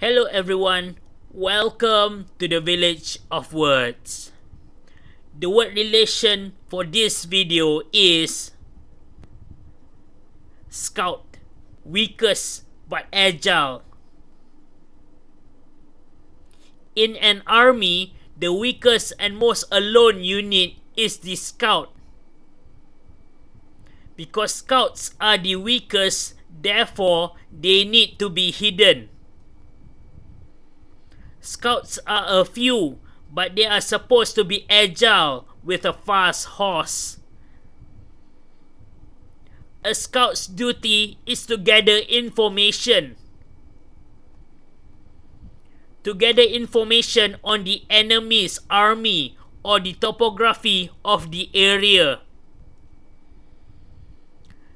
Hello everyone, welcome to the Village of Words. The word relation for this video is scout, weakest but agile. In an army, the weakest and most alone unit is the scout. Because scouts are the weakest, therefore they need to be hidden. Scouts are a few, but they are supposed to be agile with a fast horse. A scout's duty is to gather information. To gather information on the enemy's army or the topography of the area.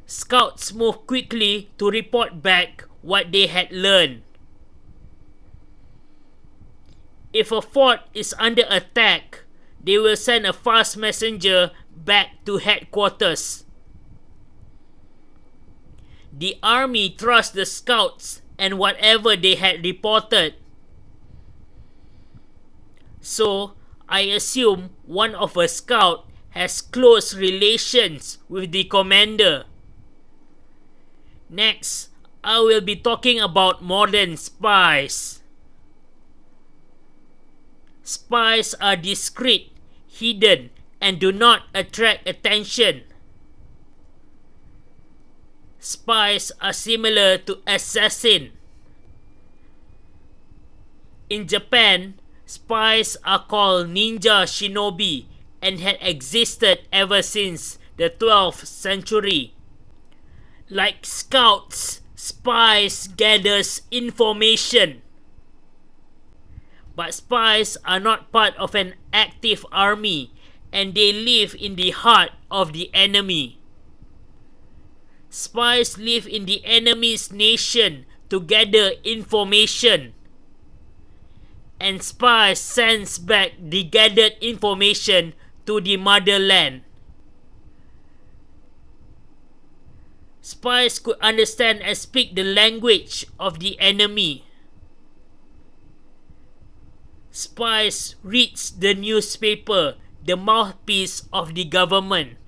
Scouts move quickly to report back what they had learned. If a fort is under attack, they will send a fast messenger back to headquarters. The army trusts the scouts and whatever they had reported. So, I assume one of a scout has close relations with the commander. Next, I will be talking about modern spies. Spies are discreet, hidden, and do not attract attention. Spies are similar to assassins. In Japan, spies are called ninja shinobi and had existed ever since the 12th century. Like scouts, spies gathers information. But spies are not part of an active army and they live in the heart of the enemy. Spies live in the enemy's nation to gather information. And spies sends back the gathered information to the motherland. Spies could understand and speak the language of the enemy. Spies reads the newspaper, the mouthpiece of the government.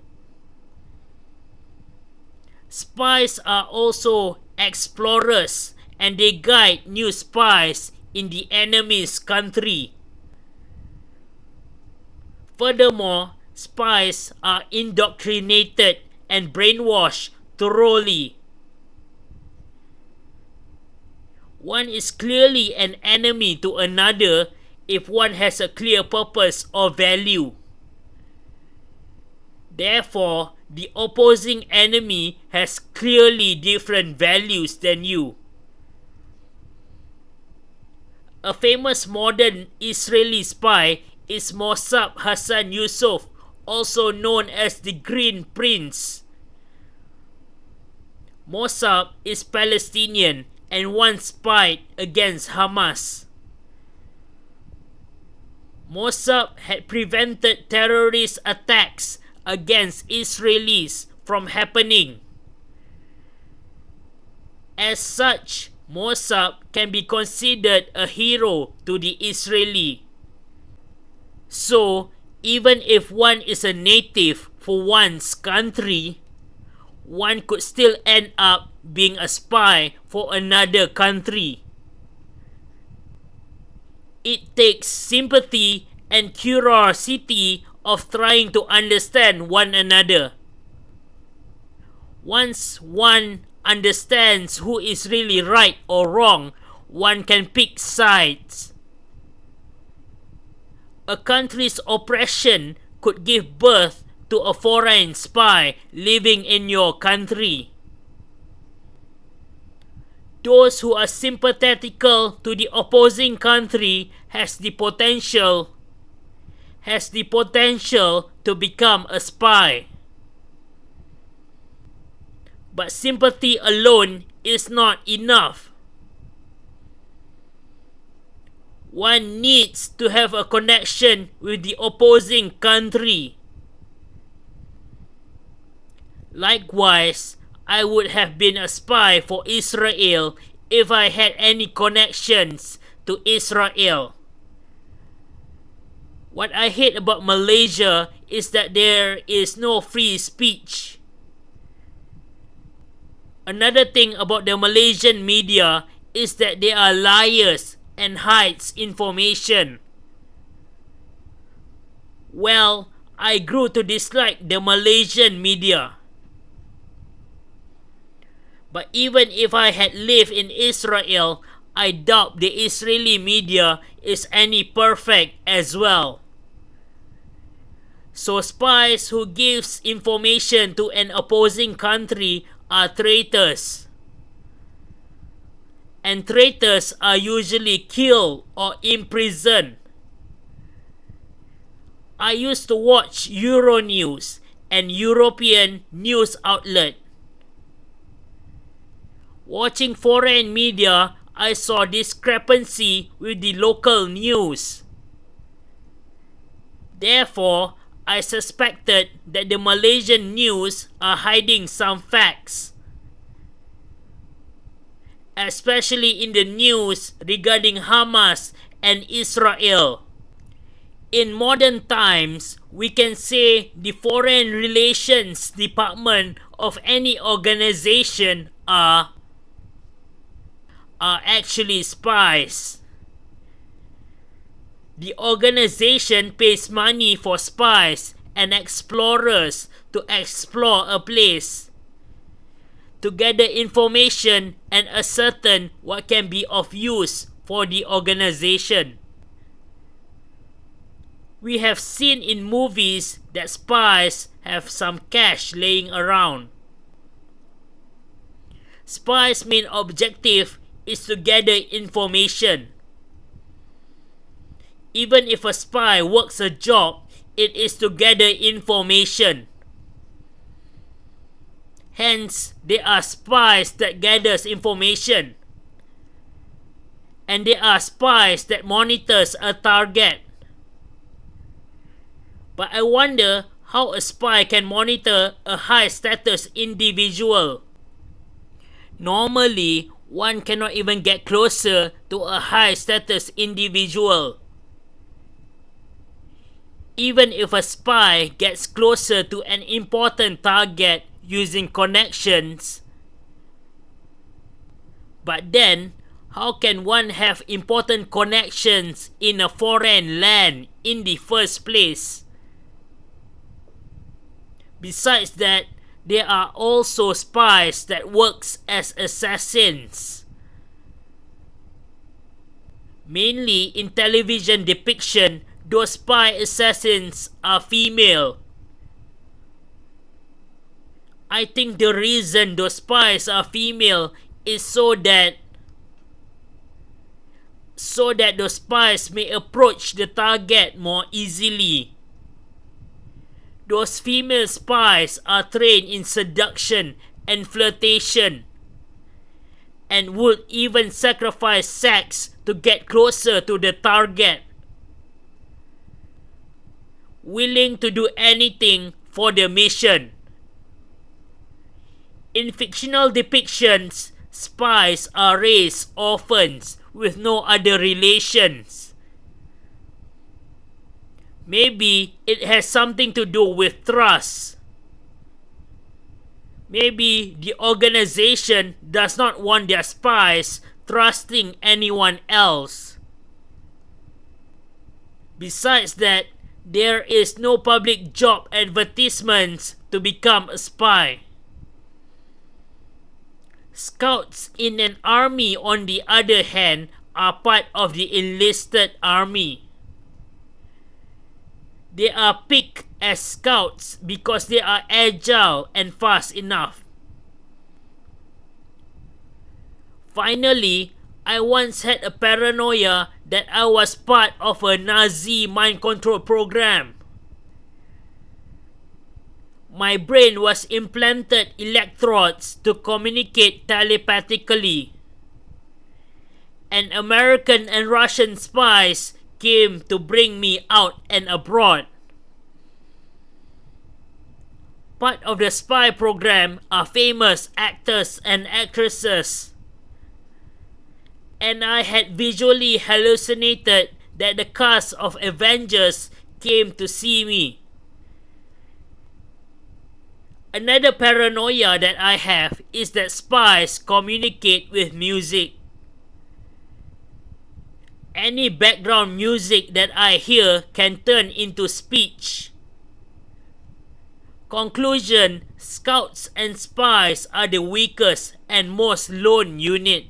Spies are also explorers and they guide new spies in the enemy's country. Furthermore, spies are indoctrinated and brainwashed thoroughly. One is clearly an enemy to another if one has a clear purpose or value. Therefore, the opposing enemy has clearly different values than you. A famous modern Israeli spy is Mossab Hassan Yusuf, also known as the Green Prince. Mossab is Palestinian and once spied against Hamas. Mossab had prevented terrorist attacks against Israelis from happening. As such, Mossab can be considered a hero to the Israeli. So, even if one is a native for one's country, one could still end up being a spy for another country. It takes sympathy and curiosity of trying to understand one another. Once one understands who is really right or wrong, one can pick sides. A country's oppression could give birth to a foreign spy living in your country. Those who are sympathetical to the opposing country has the potential to become a spy. But sympathy alone is not enough. One needs to have a connection with the opposing country. Likewise, I would have been a spy for Israel if I had any connections to Israel. What I hate about Malaysia is that there is no free speech. Another thing about the Malaysian media is that they are liars and hides information. Well, I grew to dislike the Malaysian media. But even if I had lived in Israel, I doubt the Israeli media is any perfect as well. So spies who gives information to an opposing country are traitors. And traitors are usually killed or imprisoned. I used to watch Euronews, an European news outlet. Watching foreign media, I saw discrepancy with the local news. Therefore, I suspected that the Malaysian news are hiding some facts, especially in the news regarding Hamas and Israel. In modern times, we can say the foreign relations department of any organization are actually spies. The organization pays money for spies and explorers to explore a place, to gather information and ascertain what can be of use for the organization. We have seen in movies that spies have some cash laying around. Spies' main objective is to gather information. Even if a spy works a job, it is to gather information. Hence, there are spies that gathers information. And there are spies that monitors a target. But I wonder how a spy can monitor a high-status individual. Normally, one cannot even get closer to a high-status individual. Even if a spy gets closer to an important target using connections, but then, how can one have important connections in a foreign land in the first place? Besides that, there are also spies that works as assassins. Mainly in television depiction, those spy assassins are female. I think the reason those spies are female is so that those spies may approach the target more easily. Those female spies are trained in seduction and flirtation, and would even sacrifice sex to get closer to the target, willing to do anything for the mission. In fictional depictions, spies are raised orphans with no other relations. Maybe it has something to do with trust. Maybe the organization does not want their spies trusting anyone else. Besides that, there is no public job advertisements to become a spy. Scouts in an army, on the other hand, are part of the enlisted army. They are picked as scouts because they are agile and fast enough. Finally, I once had a paranoia that I was part of a Nazi mind control program. My brain was implanted electrodes to communicate telepathically. And American and Russian spies came to bring me out and abroad. Part of the spy program are famous actors and actresses. and I had visually hallucinated that the cast of Avengers came to see me. Another paranoia that I have is that spies communicate with music. Any background music that I hear can turn into speech. Conclusion: Scouts and spies are the weakest and most lone unit.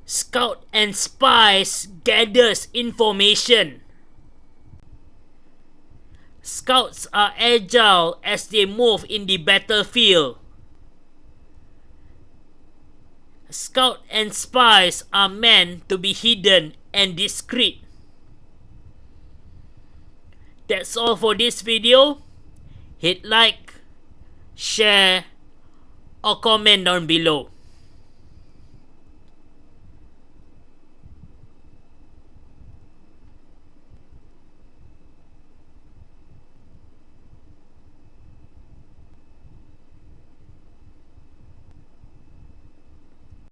Scout and spies gathers information. Scouts are agile as they move in the battlefield. Scout and spies are meant to be hidden and discreet. That's all for this video. Hit like, share, or comment down below.